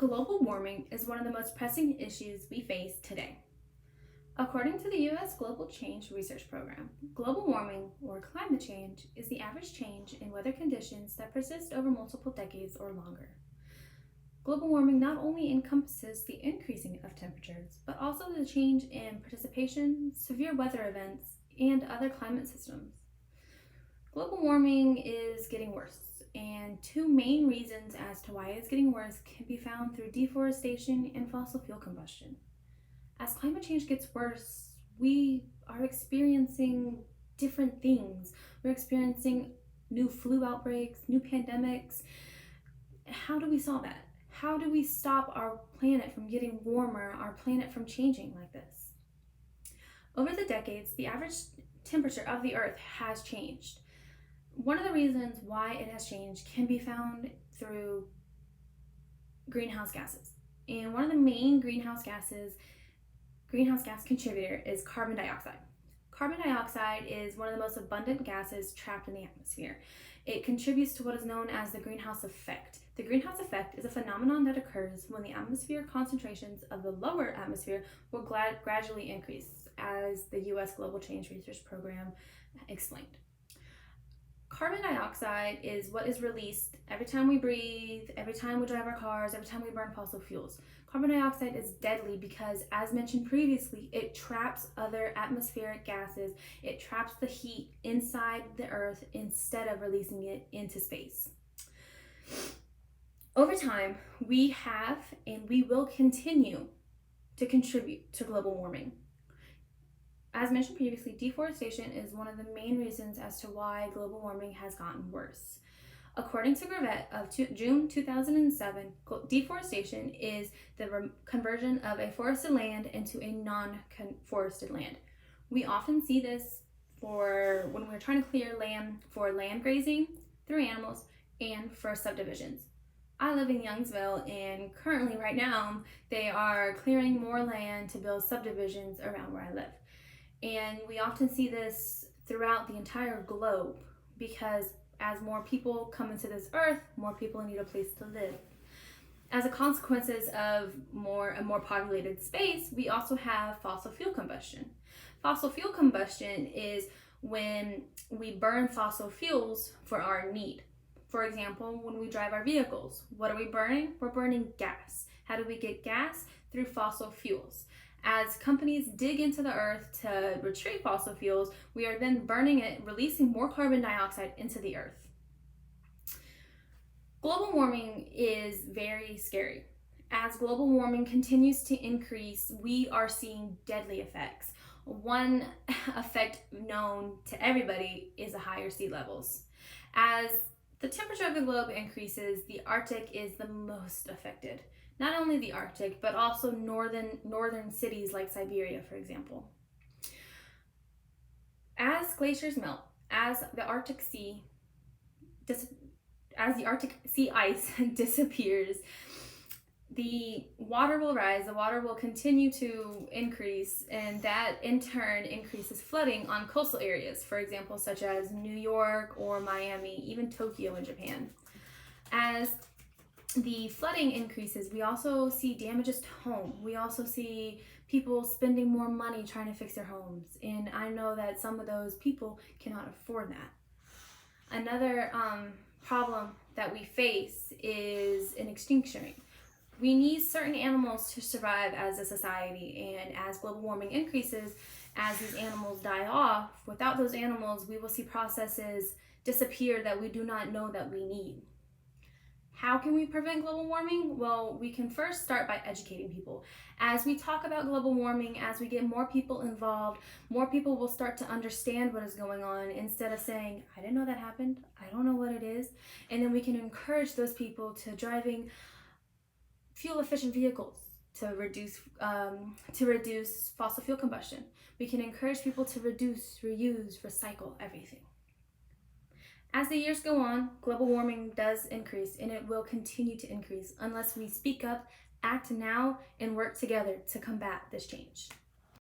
Global warming is one of the most pressing issues we face today. According to the U.S. Global Change Research Program, global warming, or climate change, is the average change in weather conditions that persist over multiple decades or longer. Global warming not only encompasses the increasing of temperatures, but also the change in precipitation, severe weather events, and other climate systems. Global warming is getting worse, and two main reasons as to why it's getting worse can be found through deforestation and fossil fuel combustion. As climate change gets worse, we are experiencing different things. We're experiencing new flu outbreaks, new pandemics. How do we solve that? How do we stop our planet from getting warmer, our planet from changing like this? Over the decades, the average temperature of the Earth has changed. One of the reasons why it has changed can be found through greenhouse gases. And one of the main greenhouse gas contributor is carbon dioxide. Carbon dioxide is one of the most abundant gases trapped in the atmosphere. It contributes to what is known as the greenhouse effect. The greenhouse effect is a phenomenon that occurs when the atmosphere concentrations of the lower atmosphere will gradually increase, as the U.S. Global Change Research Program explained. Carbon dioxide is what is released every time we breathe, every time we drive our cars, every time we burn fossil fuels. Carbon dioxide is deadly because, as mentioned previously, it traps other atmospheric gases. It traps the heat inside the Earth instead of releasing it into space. Over time, we have and we will continue to contribute to global warming. As mentioned previously, deforestation is one of the main reasons as to why global warming has gotten worse. According to Gravette of June 2007, deforestation is the conversion of a forested land into a non-forested land. We often see this for when we're trying to clear land for land grazing through animals and for subdivisions. I live in Youngsville, and currently right now they are clearing more land to build subdivisions around where I live. And we often see this throughout the entire globe because as more people come into this earth, more people need a place to live. As a consequence of a more populated space, we also have fossil fuel combustion. Fossil fuel combustion is when we burn fossil fuels for our need. For example, when we drive our vehicles, what are we burning? We're burning gas. How do we get gas? Through fossil fuels. As companies dig into the earth to retrieve fossil fuels, we are then burning it, releasing more carbon dioxide into the earth. Global warming is very scary. As global warming continues to increase, we are seeing deadly effects. One effect known to everybody is the higher sea levels. As the temperature of the globe increases, the Arctic is the most affected. Not only the Arctic, but also northern cities like Siberia, for example. As glaciers melt, as the Arctic sea ice disappears, the water will rise, the water will continue to increase, and that in turn increases flooding on coastal areas, for example, such as New York or Miami, even Tokyo in Japan. As the flooding increases, we also see damages to home. We also see people spending more money trying to fix their homes, and I know that some of those people cannot afford that. Another problem that we face is an extinction rate. We need certain animals to survive as a society, and as global warming increases, as these animals die off, without those animals, we will see processes disappear that we do not know that we need. How can we prevent global warming? Well, we can first start by educating people. As we talk about global warming, as we get more people involved, more people will start to understand what is going on instead of saying, I didn't know that happened, I don't know what it is. And then we can encourage those people to driving fuel-efficient vehicles to reduce fossil fuel combustion. We can encourage people to reduce, reuse, recycle everything. As the years go on, global warming does increase, and it will continue to increase unless we speak up, act now, and work together to combat this change.